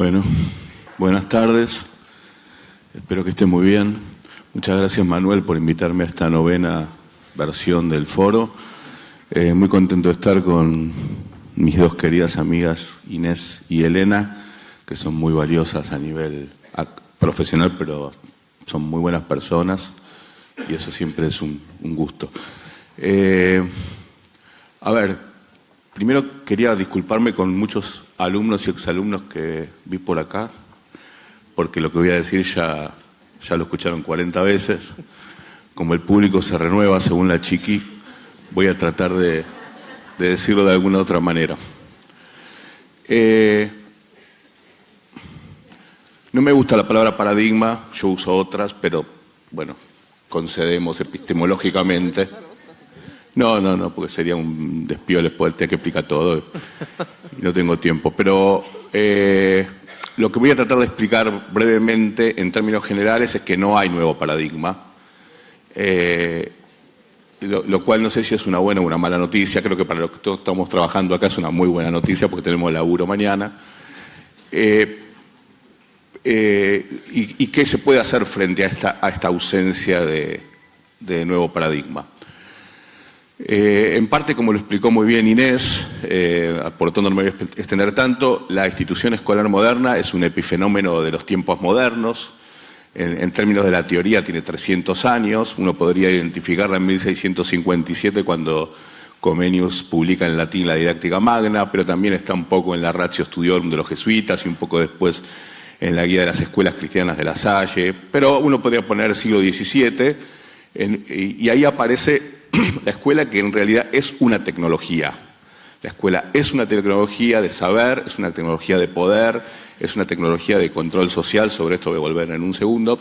Bueno, buenas tardes. Espero que estén muy bien. Muchas gracias, Manuel, por invitarme a esta 9ª versión del foro. Muy contento de estar con mis dos queridas amigas, Inés y Elena, que son muy valiosas a nivel profesional, pero son muy buenas personas y eso siempre es un gusto. A ver, primero quería disculparme con muchos alumnos y exalumnos que vi por acá, porque lo que voy a decir ya lo escucharon 40 veces. Como el público se renueva según la Chiqui, voy a tratar de decirlo de alguna otra manera. No me gusta la palabra paradigma, yo uso otras, pero bueno, concedemos epistemológicamente. No, porque sería un despiole poder tener que explicar todo y no tengo tiempo. Pero lo que voy a tratar de explicar brevemente en términos generales es que no hay nuevo paradigma, lo cual no sé si es una buena o una mala noticia. Creo que para los que todos estamos trabajando acá es una muy buena noticia porque tenemos laburo mañana. ¿Y qué se puede hacer frente a esta ausencia de nuevo paradigma? En parte, como lo explicó muy bien Inés, por lo tanto no me voy a extender tanto, la institución escolar moderna es un epifenómeno de los tiempos modernos. En términos de la teoría tiene 300 años, uno podría identificarla en 1657 cuando Comenius publica en latín la Didáctica Magna, pero también está un poco en la Ratio Studiorum de los jesuitas y un poco después en la Guía de las Escuelas Cristianas de La Salle, pero uno podría poner siglo XVII y ahí aparece la escuela, que en realidad es una tecnología. La escuela es una tecnología de saber, es una tecnología de poder, es una tecnología de control social, sobre esto voy a volver en un segundo,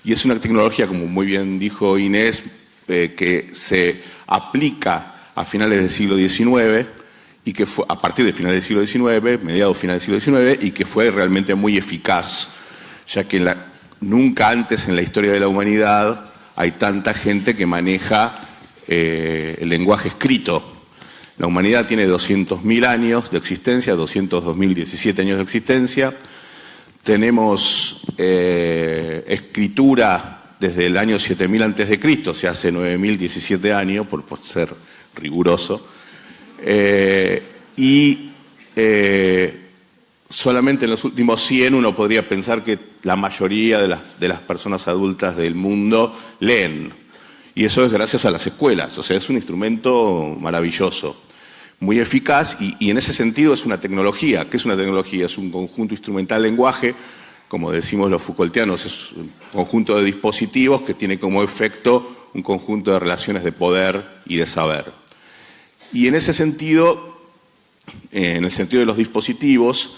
y es una tecnología, como muy bien dijo Inés, que se aplica a finales del siglo XIX, y que fue a partir de finales del siglo XIX, mediados finales del siglo XIX, y que fue realmente muy eficaz, ya que nunca antes en la historia de la humanidad hay tanta gente que maneja el lenguaje escrito. La humanidad tiene 200.000 años de existencia, 202.017 años de existencia. Tenemos escritura desde el año 7000 a.C., o sea, hace 9017 años, por ser riguroso. Solamente en los últimos 100 uno podría pensar que la mayoría de las personas adultas del mundo leen. Y eso es gracias a las escuelas. O sea, es un instrumento maravilloso, muy eficaz y en ese sentido es una tecnología. ¿Qué es una tecnología? Es un conjunto instrumental lenguaje, como decimos los Foucaultianos, es un conjunto de dispositivos que tiene como efecto un conjunto de relaciones de poder y de saber. Y en ese sentido, en el sentido de los dispositivos,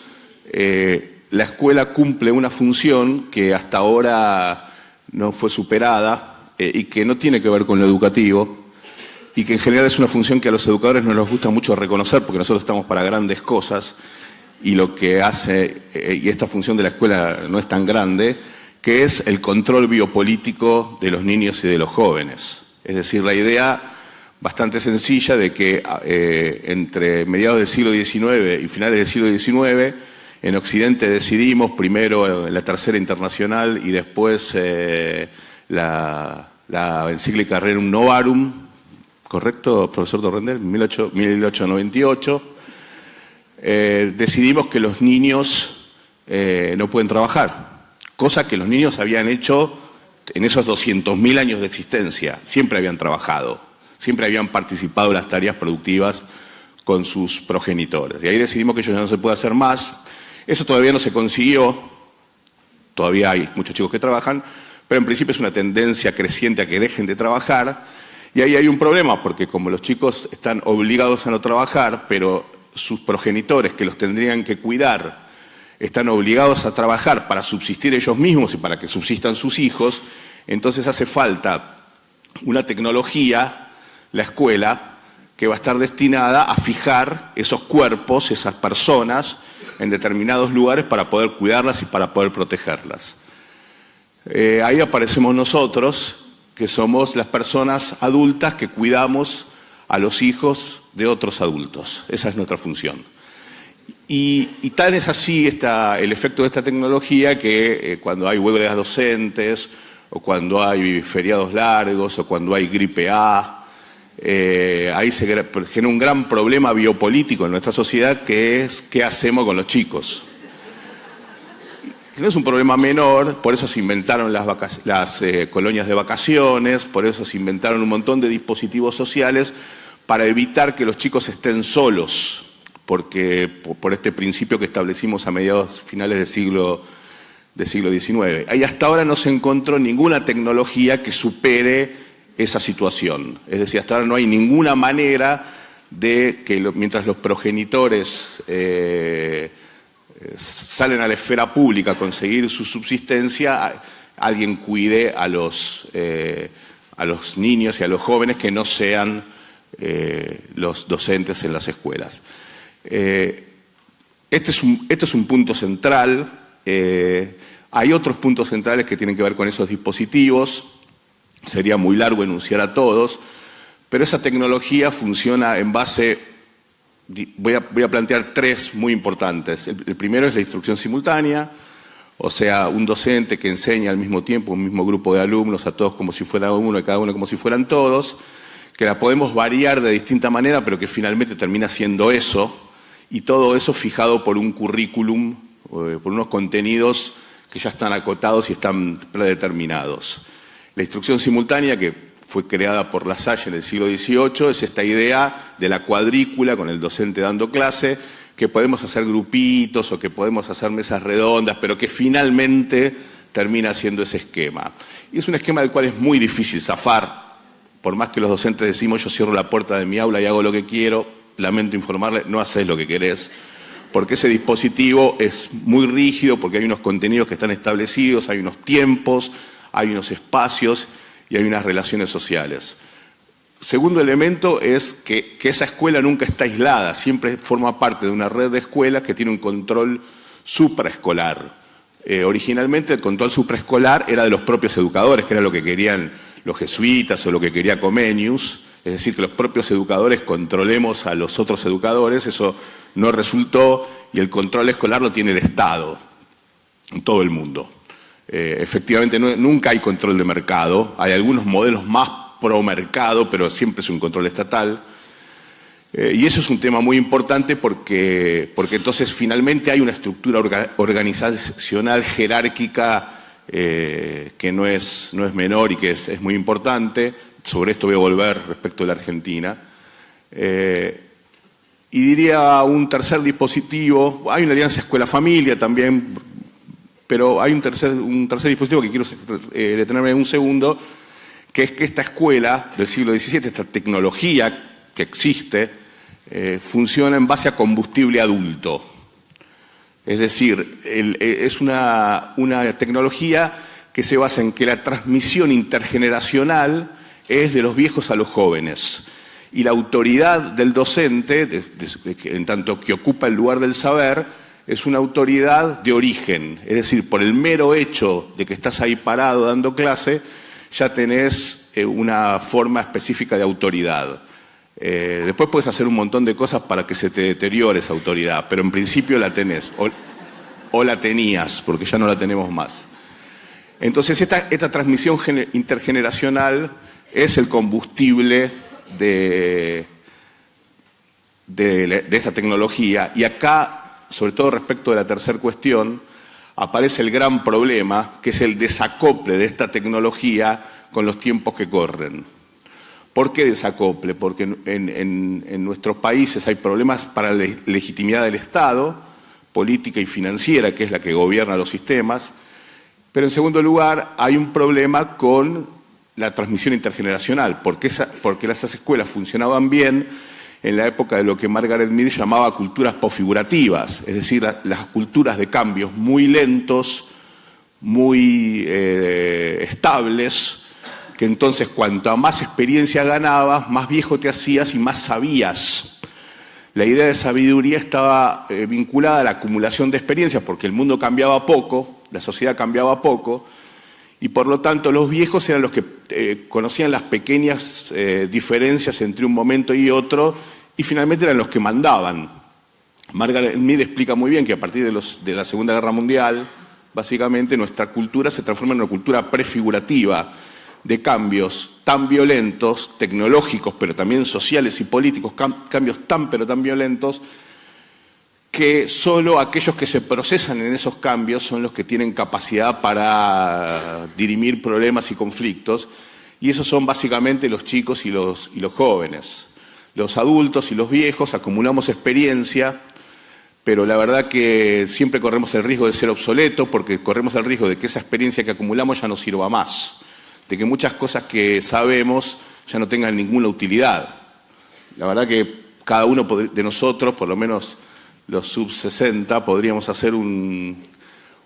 la escuela cumple una función que hasta ahora no fue superada y que no tiene que ver con lo educativo y que en general es una función que a los educadores no nos gusta mucho reconocer porque nosotros estamos para grandes cosas y lo que hace, y esta función de la escuela no es tan grande, que es el control biopolítico de los niños y de los jóvenes. Es decir, la idea bastante sencilla de que entre mediados del siglo XIX y finales del siglo XIX, en Occidente decidimos, primero en la Tercera Internacional y después la encíclica Rerum Novarum, ¿correcto, profesor Torrendel? 1898, decidimos que los niños no pueden trabajar, cosa que los niños habían hecho en esos 200.000 años de existencia, siempre habían trabajado, siempre habían participado en las tareas productivas con sus progenitores. Y ahí decidimos que eso ya no se puede hacer más. Eso todavía no se consiguió, todavía hay muchos chicos que trabajan, pero en principio es una tendencia creciente a que dejen de trabajar. Y ahí hay un problema, porque como los chicos están obligados a no trabajar, pero sus progenitores que los tendrían que cuidar están obligados a trabajar para subsistir ellos mismos y para que subsistan sus hijos, entonces hace falta una tecnología, la escuela, que va a estar destinada a fijar esos cuerpos, esas personas, en determinados lugares para poder cuidarlas y para poder protegerlas. Ahí aparecemos nosotros, que somos las personas adultas que cuidamos a los hijos de otros adultos. Esa es nuestra función. Y tal es así el efecto de esta tecnología que cuando hay huelgas docentes, o cuando hay feriados largos, o cuando hay gripe A, ahí se genera un gran problema biopolítico en nuestra sociedad, que es qué hacemos con los chicos. No es un problema menor, por eso se inventaron las colonias de vacaciones, por eso se inventaron un montón de dispositivos sociales para evitar que los chicos estén solos, porque por este principio que establecimos a finales del siglo XIX. Ahí hasta ahora no se encontró ninguna tecnología que supere esa situación. Es decir, hasta ahora no hay ninguna manera de que mientras los progenitores salen a la esfera pública a conseguir su subsistencia, alguien cuide a los niños y a los jóvenes que no sean los docentes en las escuelas. Este es un punto central. Hay otros puntos centrales que tienen que ver con esos dispositivos. Sería muy largo enunciar a todos, pero esa tecnología funciona en base... Voy a plantear tres muy importantes. El primero es la instrucción simultánea, o sea, un docente que enseña al mismo tiempo un mismo grupo de alumnos, a todos como si fuera uno y cada uno como si fueran todos, que la podemos variar de distinta manera, pero que finalmente termina siendo eso, y todo eso fijado por un currículum, por unos contenidos que ya están acotados y están predeterminados. La instrucción simultánea, que fue creada por La Salle en el siglo XVIII, es esta idea de la cuadrícula con el docente dando clase, que podemos hacer grupitos o que podemos hacer mesas redondas, pero que finalmente termina siendo ese esquema. Y es un esquema del cual es muy difícil zafar, por más que los docentes decimos yo cierro la puerta de mi aula y hago lo que quiero, lamento informarle, no haces lo que querés, porque ese dispositivo es muy rígido, porque hay unos contenidos que están establecidos, hay unos tiempos, hay unos espacios y hay unas relaciones sociales. Segundo elemento es que esa escuela nunca está aislada, siempre forma parte de una red de escuelas que tiene un control supraescolar. Originalmente el control supraescolar era de los propios educadores, que era lo que querían los jesuitas o lo que quería Comenius, es decir, que los propios educadores controlemos a los otros educadores. Eso no resultó y el control escolar lo tiene el Estado en todo el mundo. Efectivamente, nunca hay control de mercado, hay algunos modelos más pro mercado, pero siempre es un control estatal. Y eso es un tema muy importante porque entonces finalmente hay una estructura organizacional jerárquica que no es menor y que es muy importante. Sobre esto voy a volver respecto de la Argentina. Y diría un tercer dispositivo, hay una alianza escuela-familia también, pero hay un tercer dispositivo que quiero detenerme un segundo, que es que esta escuela del siglo XVII, esta tecnología que existe, funciona en base a combustible adulto. Es decir, es una tecnología que se basa en que la transmisión intergeneracional es de los viejos a los jóvenes. Y la autoridad del docente, en tanto que ocupa el lugar del saber, es una autoridad de origen. Es decir, por el mero hecho de que estás ahí parado dando clase, ya tenés una forma específica de autoridad. Después puedes hacer un montón de cosas para que se te deteriore esa autoridad, pero en principio la tenés, o la tenías, porque ya no la tenemos más. Entonces esta transmisión intergeneracional es el combustible de esta tecnología. Y acá, sobre todo respecto de la tercera cuestión, aparece el gran problema, que es el desacople de esta tecnología con los tiempos que corren. ¿Por qué desacople? Porque en nuestros países hay problemas para la legitimidad del Estado, política y financiera, que es la que gobierna los sistemas, pero en segundo lugar hay un problema con la transmisión intergeneracional, porque esas escuelas funcionaban bien en la época de lo que Margaret Mead llamaba culturas posfigurativas, es decir, las culturas de cambios muy lentos, muy estables, que entonces cuanto más experiencia ganabas, más viejo te hacías y más sabías. La idea de sabiduría estaba vinculada a la acumulación de experiencias, porque el mundo cambiaba poco, la sociedad cambiaba poco, y por lo tanto los viejos eran los que conocían las pequeñas diferencias entre un momento y otro, y finalmente eran los que mandaban. Margaret Mead explica muy bien que a partir de la Segunda Guerra Mundial, básicamente nuestra cultura se transforma en una cultura prefigurativa de cambios tan violentos, tecnológicos, pero también sociales y políticos, cambios tan pero tan violentos, que solo aquellos que se procesan en esos cambios son los que tienen capacidad para dirimir problemas y conflictos, y esos son básicamente los chicos y los jóvenes. Los adultos y los viejos acumulamos experiencia, pero la verdad que siempre corremos el riesgo de ser obsoletos, porque corremos el riesgo de que esa experiencia que acumulamos ya no sirva más, de que muchas cosas que sabemos ya no tengan ninguna utilidad. La verdad que cada uno de nosotros, por lo menos los sub-60, podríamos hacer un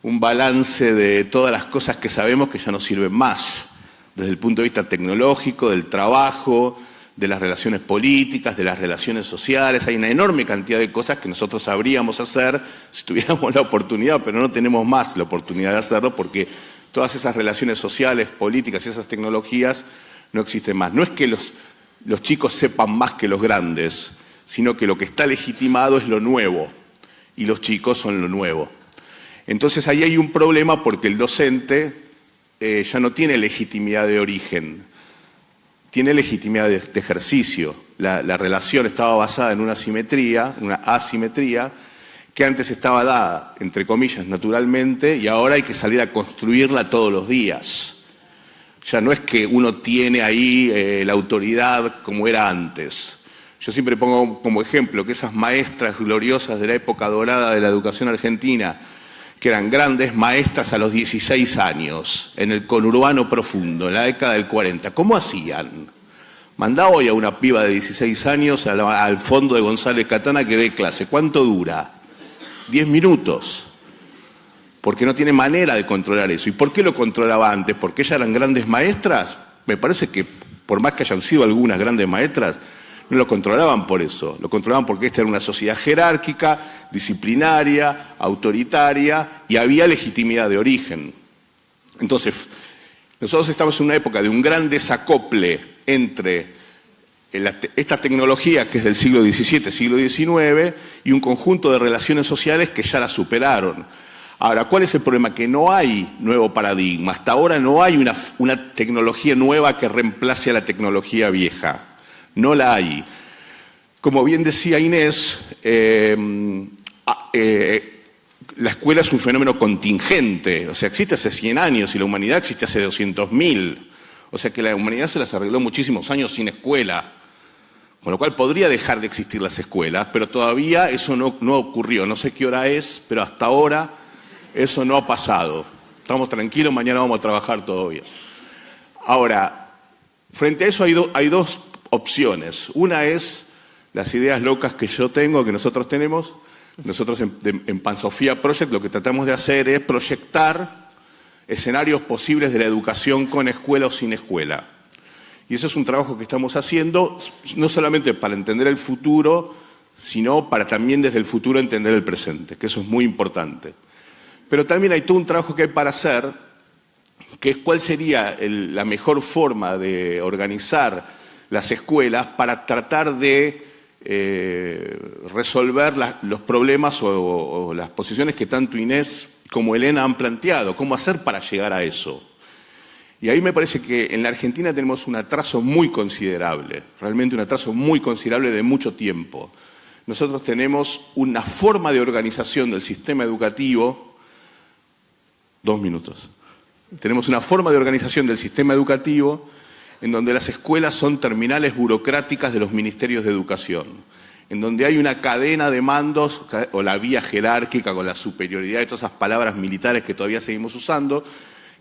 balance de todas las cosas que sabemos que ya no sirven más, desde el punto de vista tecnológico, del trabajo, de las relaciones políticas, de las relaciones sociales. Hay una enorme cantidad de cosas que nosotros sabríamos hacer si tuviéramos la oportunidad, pero no tenemos más la oportunidad de hacerlo porque todas esas relaciones sociales, políticas y esas tecnologías no existen más. No es que los chicos sepan más que los grandes, sino que lo que está legitimado es lo nuevo, y los chicos son lo nuevo. Entonces ahí hay un problema porque el docente ya no tiene legitimidad de origen, tiene legitimidad de ejercicio. La relación estaba basada en una asimetría, que antes estaba dada, entre comillas, naturalmente, y ahora hay que salir a construirla todos los días. Ya no es que uno tiene ahí la autoridad como era antes. Yo siempre pongo como ejemplo que esas maestras gloriosas de la época dorada de la educación argentina, que eran grandes maestras a los 16 años, en el conurbano profundo, en la década del 40, ¿cómo hacían? Mandá hoy a una piba de 16 años al fondo de González Catana que dé clase. ¿Cuánto dura? 10 minutos. Porque no tiene manera de controlar eso. ¿Y por qué lo controlaba antes? ¿Porque ellas eran grandes maestras? Me parece que, por más que hayan sido algunas grandes maestras, no lo controlaban por eso, lo controlaban porque esta era una sociedad jerárquica, disciplinaria, autoritaria, y había legitimidad de origen. Entonces, nosotros estamos en una época de un gran desacople entre esta tecnología que es del siglo XVII, siglo XIX, y un conjunto de relaciones sociales que ya la superaron. Ahora, ¿cuál es el problema? Que no hay nuevo paradigma. Hasta ahora no hay una tecnología nueva que reemplace a la tecnología vieja. No la hay. Como bien decía Inés, la escuela es un fenómeno contingente, o sea, existe hace 100 años y la humanidad existe hace 200.000. O sea que la humanidad se las arregló muchísimos años sin escuela, con lo cual podría dejar de existir las escuelas, pero todavía eso no ocurrió. No sé qué hora es, pero hasta ahora eso no ha pasado. Estamos tranquilos, mañana vamos a trabajar todavía. Ahora, frente a eso hay dos opciones. Una es las ideas locas que yo tengo, que nosotros tenemos. Nosotros en Pansofía Project lo que tratamos de hacer es proyectar escenarios posibles de la educación con escuela o sin escuela. Y eso es un trabajo que estamos haciendo, no solamente para entender el futuro, sino para también desde el futuro entender el presente, que eso es muy importante. Pero también hay todo un trabajo que hay para hacer, que es cuál sería la mejor forma de organizar las escuelas para tratar de resolver los problemas o las posiciones que tanto Inés como Elena han planteado, cómo hacer para llegar a eso. Y ahí me parece que en la Argentina tenemos un atraso muy considerable, realmente un atraso muy considerable de mucho tiempo. Nosotros tenemos una forma de organización del sistema educativo, 2 minutos, tenemos una forma de organización del sistema educativo en donde las escuelas son terminales burocráticas de los ministerios de educación, en donde hay una cadena de mandos o la vía jerárquica con la superioridad de todas esas palabras militares que todavía seguimos usando,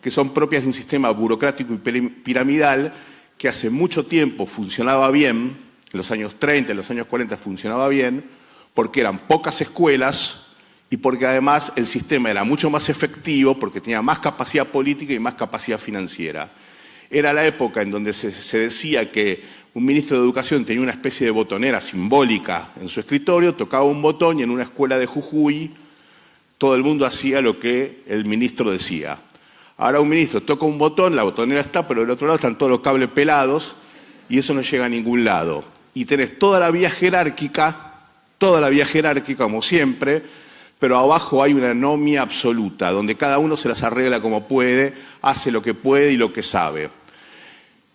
que son propias de un sistema burocrático y piramidal que hace mucho tiempo funcionaba bien, en los años 30, en los años 40 funcionaba bien, porque eran pocas escuelas y porque además el sistema era mucho más efectivo porque tenía más capacidad política y más capacidad financiera. Era la época en donde se decía que un ministro de Educación tenía una especie de botonera simbólica en su escritorio, tocaba un botón y en una escuela de Jujuy todo el mundo hacía lo que el ministro decía. Ahora un ministro toca un botón, la botonera está, pero del otro lado están todos los cables pelados y eso no llega a ningún lado. Y tenés toda la vía jerárquica toda la vía jerárquica, como siempre, pero abajo hay una anomia absoluta, donde cada uno se las arregla como puede, hace lo que puede y lo que sabe.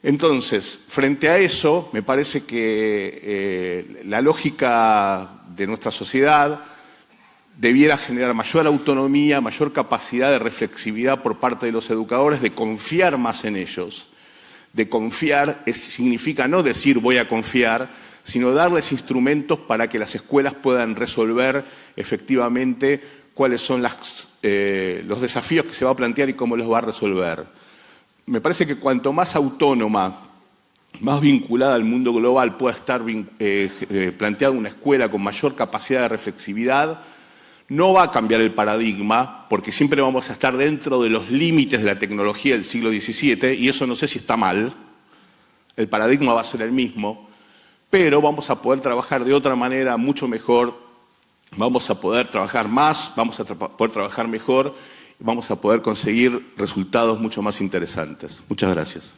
Entonces, frente a eso, me parece que la lógica de nuestra sociedad debiera generar mayor autonomía, mayor capacidad de reflexividad por parte de los educadores, de confiar más en ellos. De confiar significa no decir voy a confiar, sino darles instrumentos para que las escuelas puedan resolver efectivamente cuáles son los desafíos que se va a plantear y cómo los va a resolver. Me parece que cuanto más autónoma, más vinculada al mundo global pueda estar planteada una escuela con mayor capacidad de reflexividad, no va a cambiar el paradigma, porque siempre vamos a estar dentro de los límites de la tecnología del siglo XVII, y eso no sé si está mal, el paradigma va a ser el mismo, pero vamos a poder trabajar de otra manera mucho mejor, vamos a poder trabajar más, vamos a poder trabajar mejor, vamos a poder conseguir resultados mucho más interesantes. Muchas gracias.